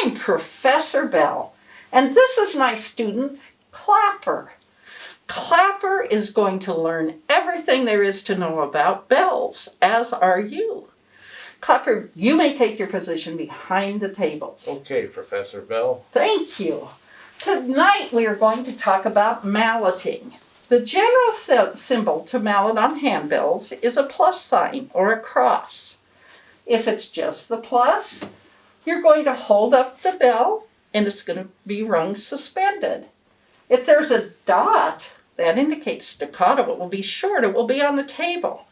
I'm Professor Bell, and this is my student, Clapper. Clapper is going to learn everything there is to know about bells, as are you. Clapper, you may take your position behind the tables. Okay, Professor Bell. Thank you. Tonight we are going to talk about malleting. The general symbol to mallet on handbells is a plus sign or a cross. If it's just the plus, you're going to hold up the bell and it's going to be rung suspended. If there's a dot, that indicates staccato. It will be short. It will be on the table.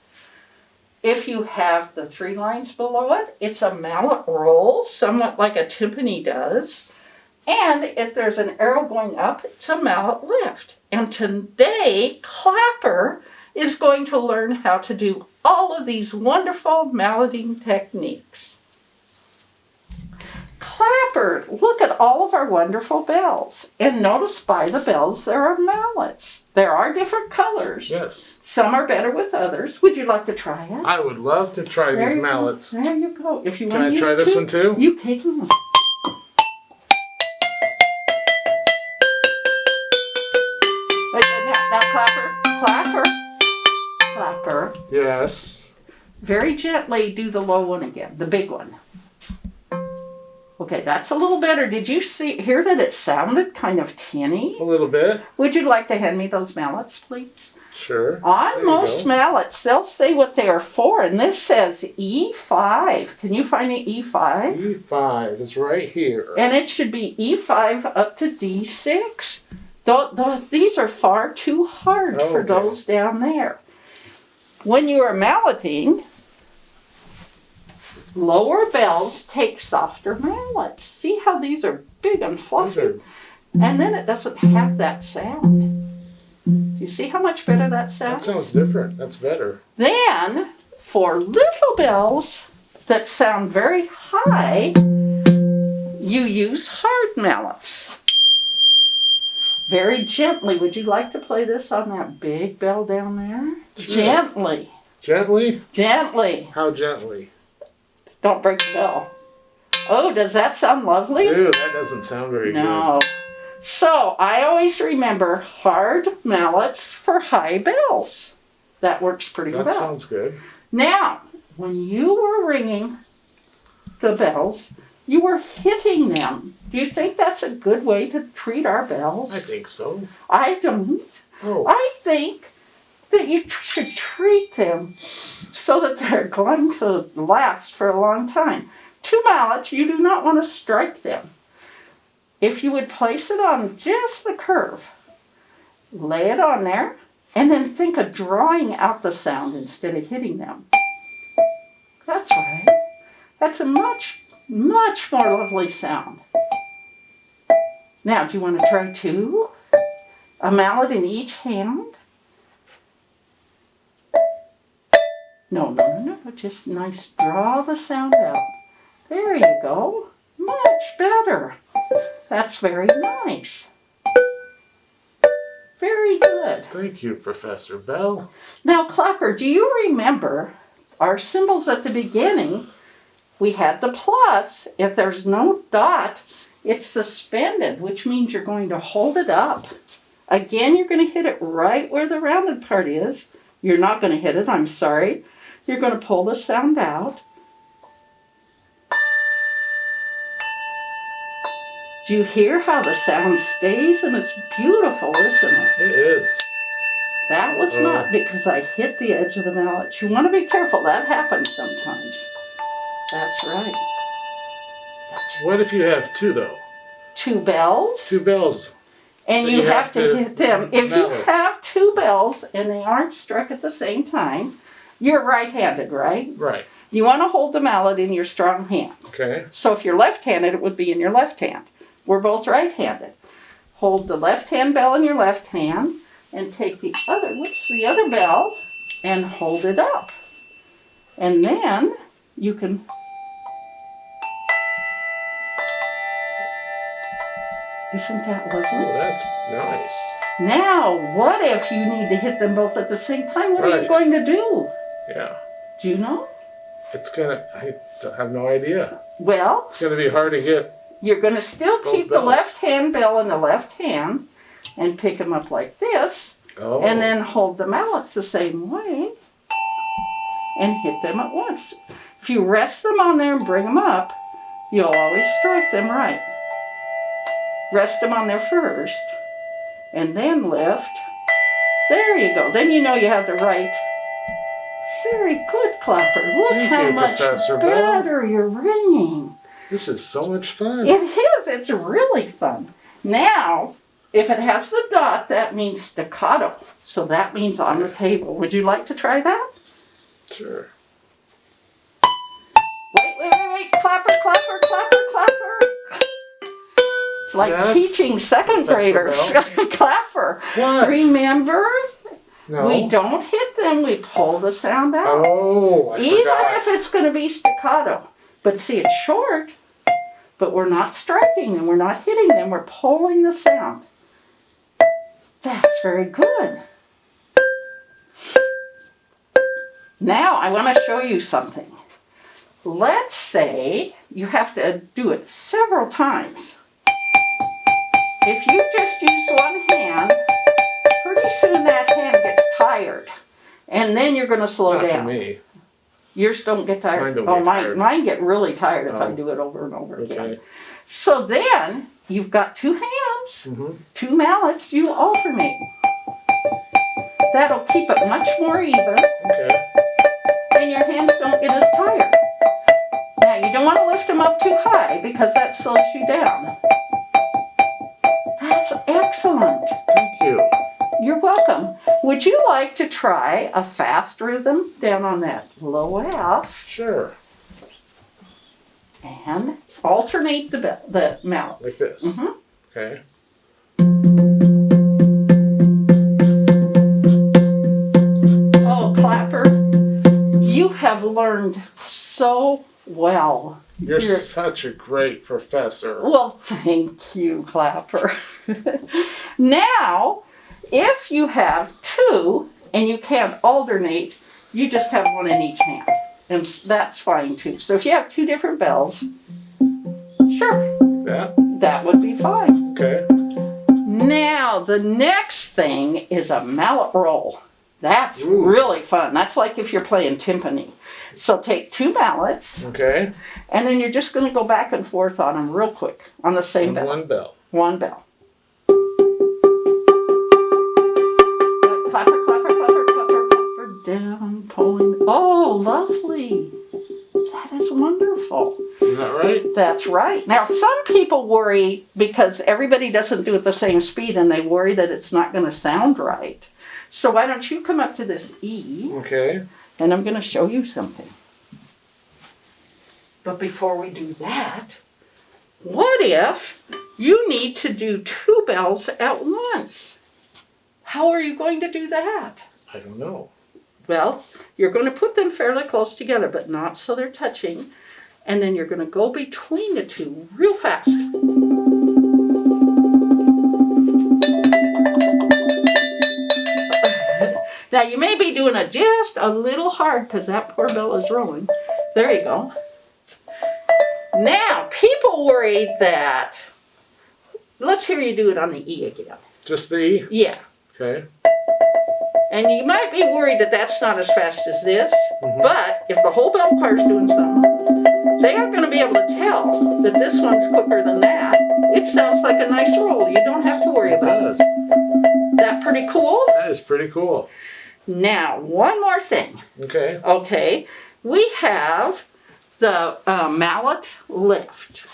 If you have the 3 lines below it, it's a mallet roll, somewhat like a timpani does. And if there's an arrow going up, it's a mallet lift. And today, Clapper is going to learn how to do all of these wonderful malleting techniques. Clapper, look at all of our wonderful bells. And notice by the bells there are mallets. There are different colors. Yes. Some are better with others. Would you like to try it? I would love to try these mallets. There you go. If you Can want I to try this one too? You pick them. Now, Clapper. Clapper. Yes. Very gently do the low one again, the big one. Okay, that's a little better. Did you hear that it sounded kind of tinny? A little bit. Would you like to hand me those mallets, please? Sure. On most mallets, they'll say what they are for, and this says E5. Can you find the E5? E5 is right here. And it should be E5 up to D6. These are far too hard for those down there. When you are malleting, lower bells take softer mallets. See how these are big and fluffy? And then it doesn't have that sound. Do you see how much better that sounds? That sounds different. That's better. Then, for little bells that sound very high, you use hard mallets. Very gently. Would you like to play this on that big bell down there? Sure. Gently. Gently? Gently. How gently? Don't break the bell. Oh, does that sound lovely? Ew, that doesn't sound very good. No. So, I always remember hard mallets for high bells. That works pretty well. That sounds good. Now, when you were ringing the bells, you were hitting them. Do you think that's a good way to treat our bells? I think so. I don't. Oh. I think that you should treat them so that they're going to last for a long time. 2 mallets, you do not want to strike them. If you would place it on just the curve, lay it on there, and then think of drawing out the sound instead of hitting them. That's right. That's a much, much more lovely sound. Now, do you want to try 2? A mallet in each hand? No. Just nice. Draw the sound out. There you go. Much better. That's very nice. Very good. Thank you, Professor Bell. Now, Clapper, do you remember our symbols at the beginning? We had the plus. If there's no dot, it's suspended, which means you're going to hold it up. Again, you're going to hit it right where the rounded part is. You're not going to hit it, I'm sorry. You're going to pull the sound out. Do you hear how the sound stays? And it's beautiful, isn't it? It is. That was not because I hit the edge of the mallet. You want to be careful. That happens sometimes. That's right. What if you have 2, though? 2 bells? 2 bells. And you have to hit them. If you have 2 bells and they aren't struck at the same time, you're right-handed, right? Right. You want to hold the mallet in your strong hand. Okay. So if you're left-handed, it would be in your left hand. We're both right-handed. Hold the left-hand bell in your left hand and take the other bell and hold it up. And then you can Isn't that lovely? Oh, that's nice. Now, what if you need to hit them both at the same time? What are you going to do? Yeah. Do you know? I have no idea. Well, it's going to be hard to get You're going to still Both keep the bells. left hand bell in the left hand and pick them up like this. Oh. And then hold the mallets the same way and hit them at once. If you rest them on there and bring them up, you'll always strike them right. Rest them on there first and then lift. There you go. Then you know you have the right. Very good, Clapper. Look Thank how you, much Professor Bell. better you're ringing. This is so much fun. It is. It's really fun. Now, if it has the dot, that means staccato. So that means on the table. Would you like to try that? Sure. Wait. Clapper, clapper, clapper, clapper. It's like Yes, teaching second Professor graders. Clapper. What? Remember, No. we don't hit them. We pull the sound out. Oh, I Even forgot. if it's going to be staccato. But see, it's short. But we're not striking them. We're not hitting them. We're pulling the sound. That's very good. Now I want to show you something. Let's say you have to do it several times. If you just use one hand, pretty soon that hand gets tired. And then you're going to slow Not down. for me. Yours don't get tired? Mine don't get tired. Mine get really tired if I Oh. do it over and over again. Okay. So then, you've got two hands, Mm-hmm. two mallets, you alternate. That'll keep it much more even, Okay. and your hands don't get as tired. Now, you don't want to lift them up too high, because that slows you down. That's excellent. Thank you. You're welcome. Would you like to try a fast rhythm down on that low F? Sure. And alternate the mallets. Like this. Mm-hmm. Okay. Oh, Clapper, you have learned so well. You're such a great professor. Well, thank you, Clapper. Now, if you have two and you can't alternate, you just have one in each hand. And that's fine too. So if you have two different bells, sure, Yeah. that would be fine. Okay. Now, the next thing is a mallet roll. That's Ooh. really fun. That's like if you're playing timpani. So take two mallets, Okay. and then you're just going to go back and forth on them real quick on the same And bell. one bell. One bell. Clapper, clapper, clapper, clapper, clapper, down, pulling. Oh, lovely. That is wonderful. Is that right? That's right. Now, some people worry because everybody doesn't do it the same speed and they worry that it's not going to sound right. So why don't you come up to this E Okay. and I'm going to show you something. But before we do that, what if you need to do two bells at once? How are you going to do that? I don't know. Well, you're going to put them fairly close together, but not so they're touching. And then you're going to go between the two real fast. Now, you may be doing it just a little hard because that poor bell is rolling. There you go. Now, people worry that... Let's hear you do it on the E again. Just the E? Yeah. Okay. And you might be worried that that's not as fast as this, Mhm. but if the whole bell choir's doing something, they are going to be able to tell that this one's quicker than that. It sounds like a nice roll. You don't have to worry It about does. it. That pretty cool? That is pretty cool. Now, one more thing. Okay. Okay, we have the mallet lift.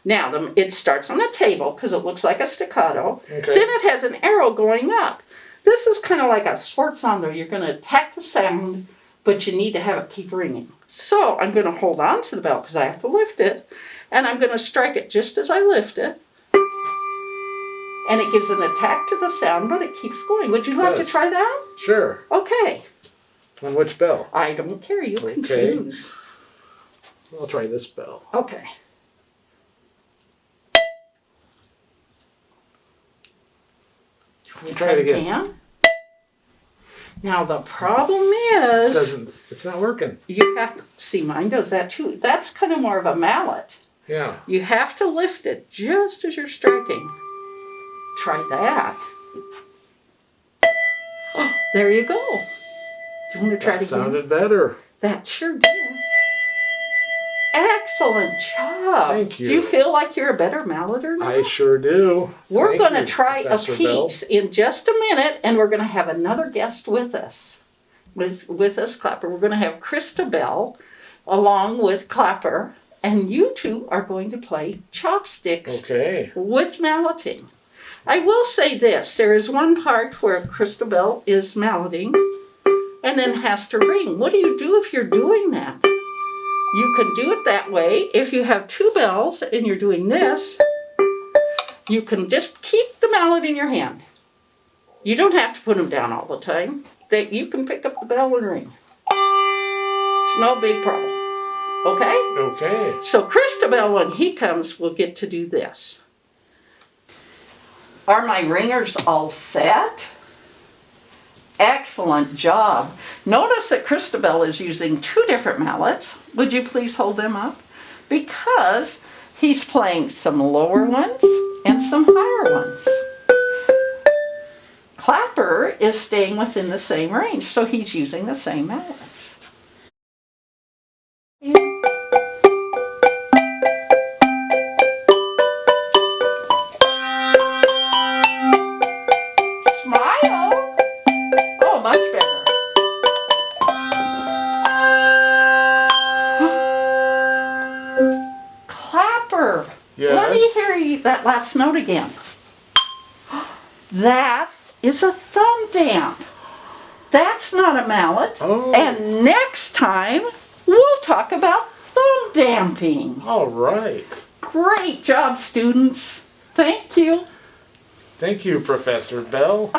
Now, it starts on the table because it looks like a staccato. Okay. Then it has an arrow going up. This is kind of like a sforzando. You're going to attack the sound, but you need to have it keep ringing. So I'm going to hold on to the bell because I have to lift it, and I'm going to strike it just as I lift it. And it gives an attack to the sound, but it keeps going. Would you like to Yes. try that? Sure. Okay. On which bell? I don't care. You can Okay. choose. I'll try this bell. Okay. You Try it again. Now the problem is, It's not working. you have to, see mine does that too. That's kind of more of a mallet. Yeah. You have to lift it just as you're striking. Try that. Oh, there you go. Do you want to try That it again? sounded better. That sure did. Excellent job. Thank you. Do you feel like you're a better malleter now? I sure do. We're Thank going to you, try Professor a Bell. piece in just a minute, and we're going to have another guest with us. With us, Clapper. We're going to have Christabel along with Clapper, and you two are going to play chopsticks Okay. with malleting. I will say this, there is one part where Christabel is malleting and then has to ring. What do you do if you're doing that? You can do it that way. If you have two bells and you're doing this, you can just keep the mallet in your hand. You don't have to put them down all the time. You can pick up the bell and ring. It's no big problem. Okay? Okay. So Christabel, when he comes, will get to do this. Are my ringers all set? Excellent job. Notice that Christabel is using two different mallets. Would you please hold them up? Because he's playing some lower ones and some higher ones. Clapper is staying within the same range, so he's using the same mallets. Smile! Oh, much better. Clapper! Yes. Let me hear that last note again. That is a thumb damp. That's not a mallet. Oh. And next time, we'll talk about thumb damping. All right. Great job, students. Thank you. Thank you, Professor Bell.